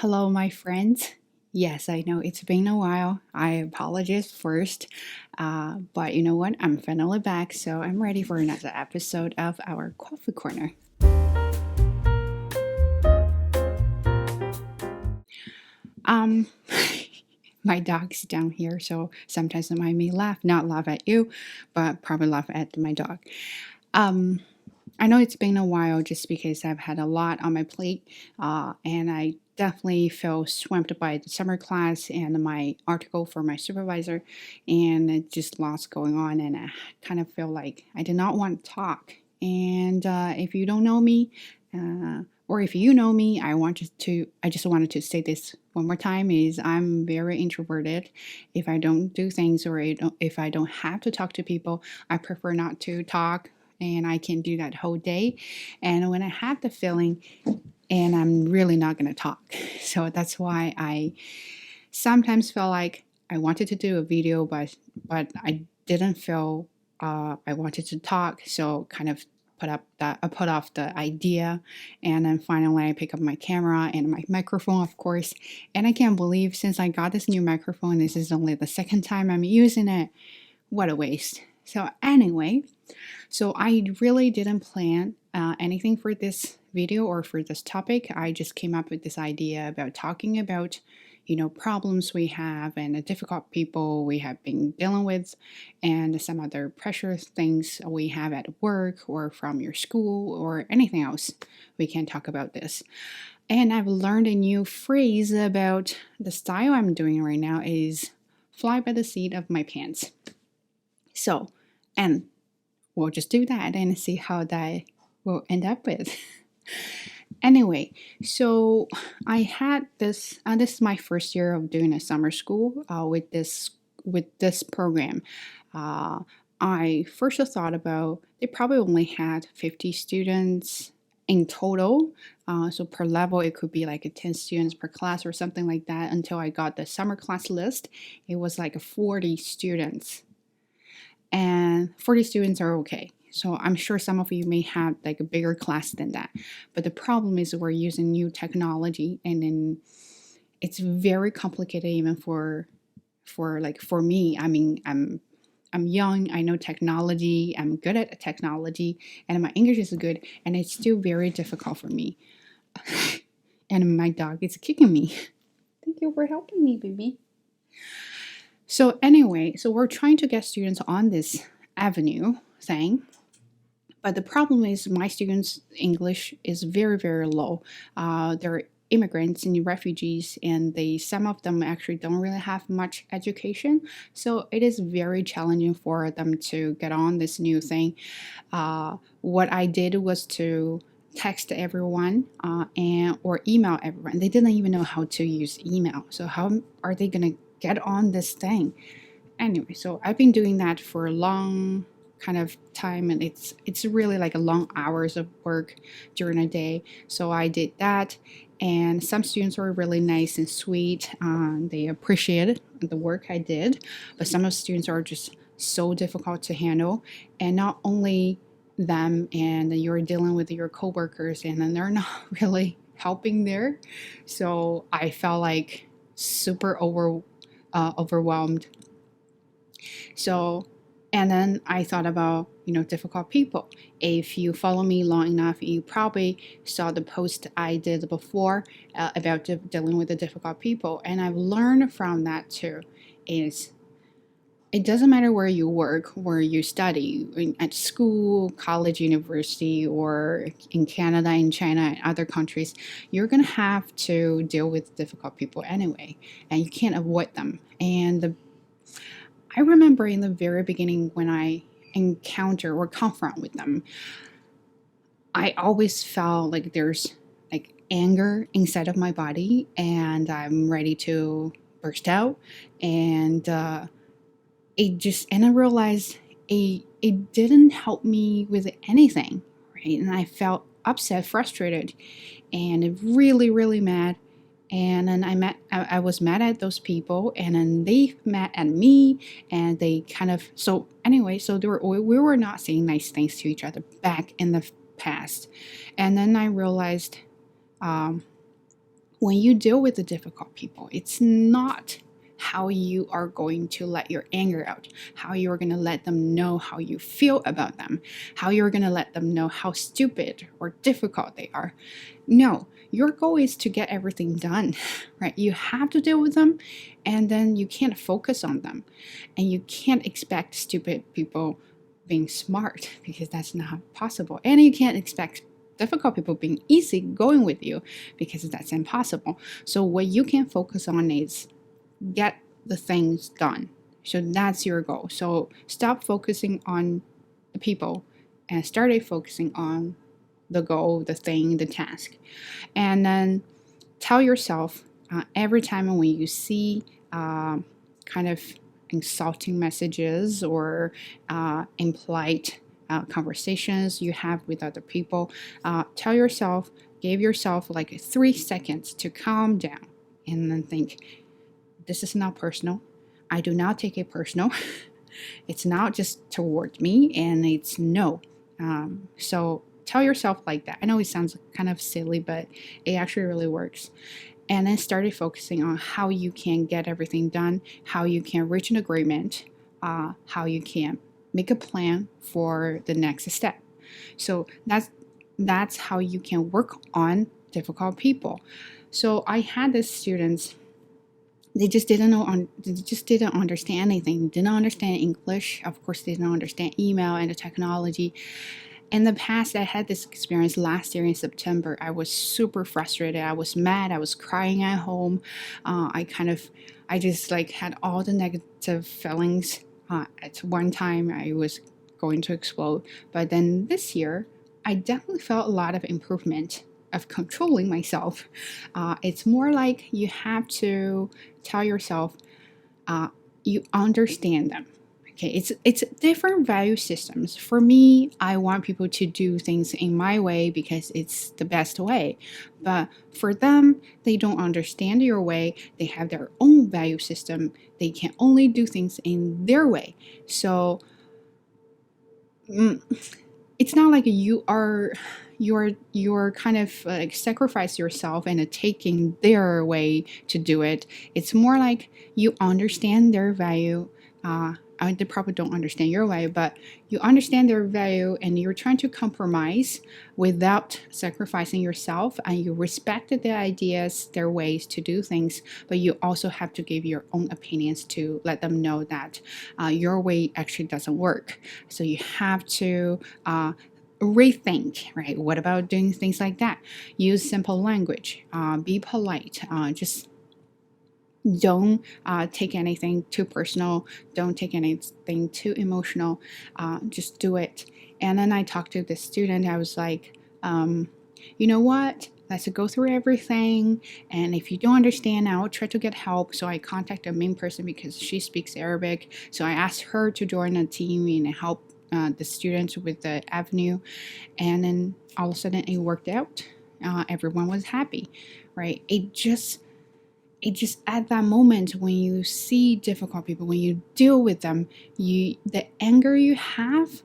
Hello, my friends. Yes, I know it's been a while. I apologize first. But you know what? I'm finally back, so I'm ready for another episode of our Coffee Corner. Um, my dog's down here, so sometimes I may laugh, not laugh at you, but probably laugh at my dog. Um, I know it's been a while just because I've had a lot on my plate, and I definitely feel swamped by the summer class and my article for my supervisor, and just lots going on, and I kind of feel like I did not want to talk. And if you don't know me, or if you know me, I just wanted to say this one more time: is I'm very introverted. If I don't do things or if I don't have to talk to people, I prefer not to talk and I can do that whole day. And when I have the feeling, and I'm really not going to talk. So that's why I sometimes feel like I wanted to do a video, but I didn't feel I wanted to talk. So kind of I put off the idea, and then finally I pick up my camera and my microphone, of course. And I can't believe since I got this new microphone, this is only the second time I'm using it. What a waste. So anyway, so I really didn't plan anything for this video or for this topic. I just came up with this idea about talking about, problems we have and the difficult people we have been dealing with, and some other pressure things we have at work or from your school or anything else. We can talk about this. And I've learned a new phrase about the style I'm doing right now is fly by the seat of my pants. So, and we'll just do that and see how that will end up with. Anyway, so I had this. This is my first year of doing a summer school with this program. Uh, I first thought about they probably only had 50 students in total. So per level, it could be like a 10 students per class or something like that. Until I got the summer class list, it was like 40 students, and 40 students are okay. So I'm sure some of you may have like a bigger class than that. But the problem is we're using new technology, and then it's very complicated even for me. I mean, I'm young, I know technology, I'm good at technology, and my English is good, and it's still very difficult for me. And my dog is kicking me. Thank you for helping me, baby. So anyway, so we're trying to get students on this avenue thing, but the problem is my students' English is very, very low. They're immigrants and refugees, and some of them actually don't really have much education. So it is very challenging for them to get on this new thing. What I did was to text everyone and or email everyone. They didn't even know how to use email. So how are they gonna get on this thing? Anyway, so I've been doing that for a long kind of time, and it's really like a long hours of work during a day. So I did that, and some students were really nice and sweet. They appreciated the work I did, but some of the students are just so difficult to handle, and not only them, and you're dealing with your coworkers, and then they're not really helping there. So I felt like super overwhelmed. So, and then I thought about, difficult people. If you follow me long enough, you probably saw the post I did before about dealing with the difficult people. And I've learned from that too, is it doesn't matter where you work, where you study, at school, college, university, or in Canada, in China, and other countries, you're going to have to deal with difficult people anyway, and you can't avoid them. And I remember in the very beginning when I encounter or confront with them, I always felt like there's like anger inside of my body, and I'm ready to burst out. And I realized it didn't help me with anything, right? And I felt upset, frustrated, and really, really mad. And then I was mad at those people, and then they mad at me, and they kind of, so anyway, so we were not saying nice things to each other back in the past. And then I realized, when you deal with the difficult people, it's not how you are going to let your anger out, how you're going to let them know how you feel about them, how you're going to let them know how stupid or difficult they are. No, your goal is to get everything done, right? You have to deal with them, and then you can't focus on them. And you can't expect stupid people being smart, because that's not possible. And you can't expect difficult people being easy going with you, because that's impossible. So what you can focus on is get the things done. So that's your goal. So stop focusing on the people and started focusing on the goal, the thing, the task. And then tell yourself every time when you see kind of insulting messages or implied conversations you have with other people, tell yourself, give yourself like 3 seconds to calm down and then think, this is not personal. I do not take it personal. It's not just toward me, and it's no. So tell yourself like that. I know it sounds kind of silly, but it actually really works. And then started focusing on how you can get everything done, how you can reach an agreement, how you can make a plan for the next step. So that's how you can work on difficult people. So I had these students, they just didn't understand anything. Didn't understand English. Of course, they didn't understand email and the technology. In the past, I had this experience last year in September. I was super frustrated. I was mad. I was crying at home. I just like had all the negative feelings. At one time, I was going to explode. But then this year, I definitely felt a lot of improvement of controlling myself. It's more like you have to tell yourself you understand them. Okay, it's different value systems. For me, I want people to do things in my way because it's the best way. But for them, they don't understand your way. They have their own value system. They can only do things in their way. So it's not like you're kind of like sacrifice yourself and taking their way to do it. It's more like you understand their value. They probably don't understand your value, but you understand their value and you're trying to compromise without sacrificing yourself, and you respect their ideas, their ways to do things, but you also have to give your own opinions to let them know that your way actually doesn't work. So you have to rethink, right? What about doing things like that? Use simple language, be polite, just don't take anything too personal, don't take anything too emotional, just do it. And then I talked to the student. I was like, you know what, let's go through everything, and if you don't understand, I'll try to get help. So I contacted a main person because she speaks Arabic, so I asked her to join a team and help the students with the avenue. And then all of a sudden it worked out. Everyone was happy, right? It just at that moment when you see difficult people, when you deal with them, the anger you have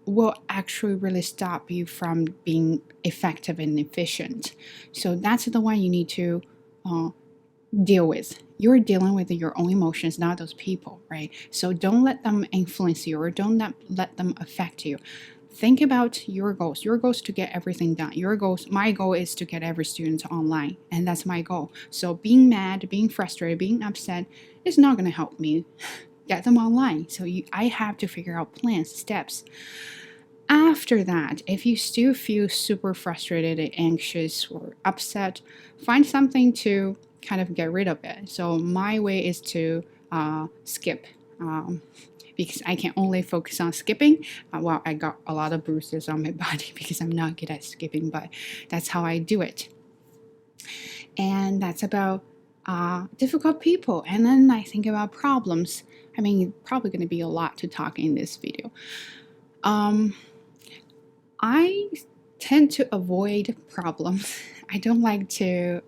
will actually really stop you from being effective and efficient. So that's the one you need to deal with. You're dealing with your own emotions, not those people, right? So don't let them influence you, or don't let them affect you. Think about your goals. Your goal is to get everything done. My goal is to get every student online, and that's my goal. So being mad, being frustrated, being upset is not going to help me get them online. So I have to figure out plans, steps. After that, if you still feel super frustrated, anxious, or upset, find something to kind of get rid of it. So my way is to skip. Because I can only focus on skipping. Well, I got a lot of bruises on my body because I'm not good at skipping, but that's how I do it. And that's about difficult people. And then I think about problems. I mean, probably going to be a lot to talk in this video. I tend to avoid problems. I don't like to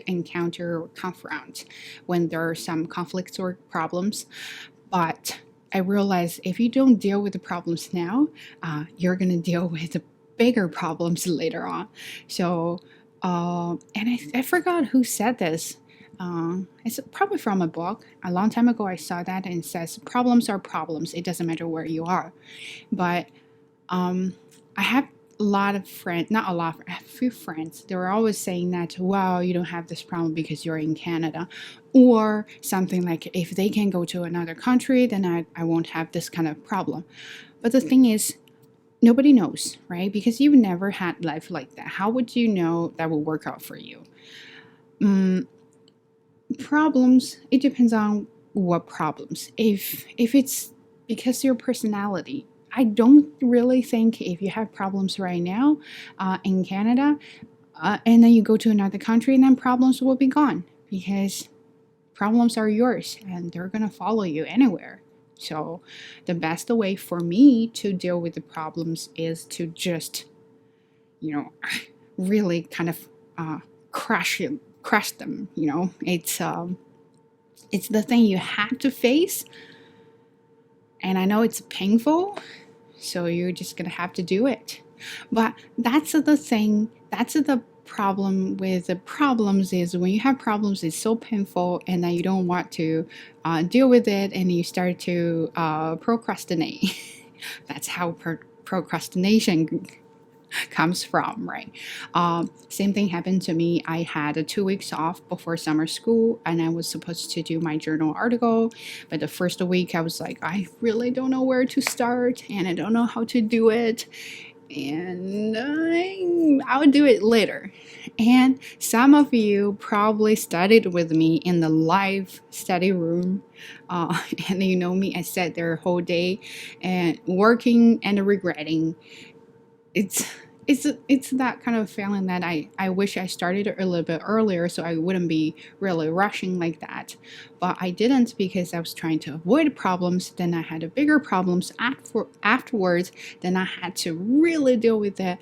encounter or confront when there are some conflicts or problems, but I realize if you don't deal with the problems now, you're going to deal with the bigger problems later on. So And I forgot who said this. It's probably from a book. A long time ago, I saw that and it says, problems are problems. It doesn't matter where you are. But I have a lot of friends, not a lot, I have a few friends. They were always saying that, well, you don't have this problem because you're in Canada. Or something like, if they can go to another country, then I won't have this kind of problem. But the thing is, nobody knows, right? Because you've never had life like that. How would you know that will work out for you? Problems, it depends on what problems. If it's because your personality, I don't really think if you have problems right now in Canada, and then you go to another country, and then problems will be gone because problems are yours and they're gonna follow you anywhere. So the best way for me to deal with the problems is to just, you know, really kind of crush them. It's the thing you had to face, and I know it's painful, so you're just gonna have to do it. But that's the thing, that's the problem with the problems, is when you have problems, it's so painful and then you don't want to deal with it, and you start to procrastinate. That's how procrastination comes from, right? Same thing happened to me. I had 2 weeks off before summer school and I was supposed to do my journal article. But the first week I was like, I really don't know where to start and I don't know how to do it. And I'll do it later. And some of you probably studied with me in the live study room. And you know me, I sat there a whole day and working and regretting. It's that kind of feeling that I wish I started a little bit earlier so I wouldn't be really rushing like that. But I didn't because I was trying to avoid problems. Then I had bigger problems afterwards. Then I had to really deal with it.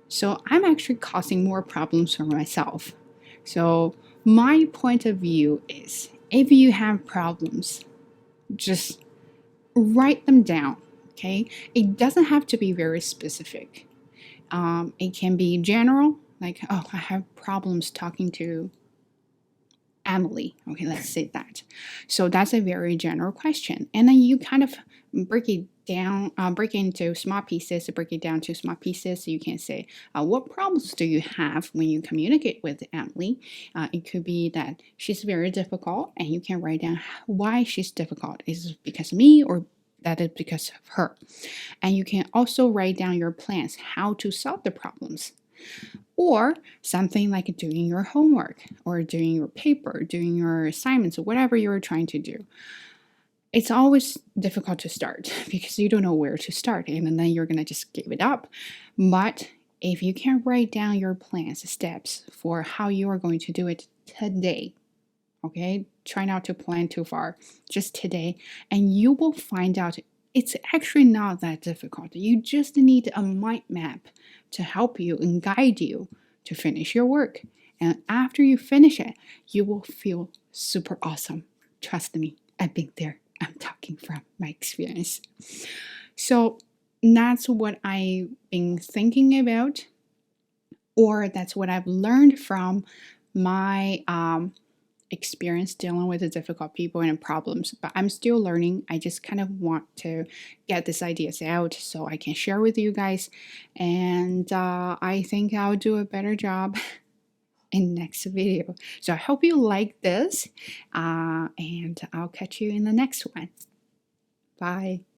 So I'm actually causing more problems for myself. So my point of view is, if you have problems, just write them down. Okay, it doesn't have to be very specific. It can be general, like, oh, I have problems talking to Emily. Okay, let's say that. So that's a very general question. And then you kind of break it down, break it into small pieces, break it down to small pieces. So you can say, what problems do you have when you communicate with Emily? It could be that she's very difficult, and you can write down why she's difficult. Is it because of me, or that is because of her? And you can also write down your plans, how to solve the problems. Or something like doing your homework, or doing your paper, doing your assignments, or whatever you're trying to do. It's always difficult to start because you don't know where to start, and then you're going to just give it up. But if you can write down your plans, steps for how you are going to do it today, okay? Try not to plan too far, just today, and you will find out it's actually not that difficult. You just need a mind map to help you and guide you to finish your work. And after you finish it, you will feel super awesome. Trust me, I've been there. I'm talking from my experience. So that's what I've been thinking about, or that's what I've learned from my experience dealing with the difficult people and problems. But I'm still learning. I just kind of want to get these ideas out so I can share with you guys. And I think I'll do a better job in next video. So I hope you like this, and I'll catch you in the next one. Bye.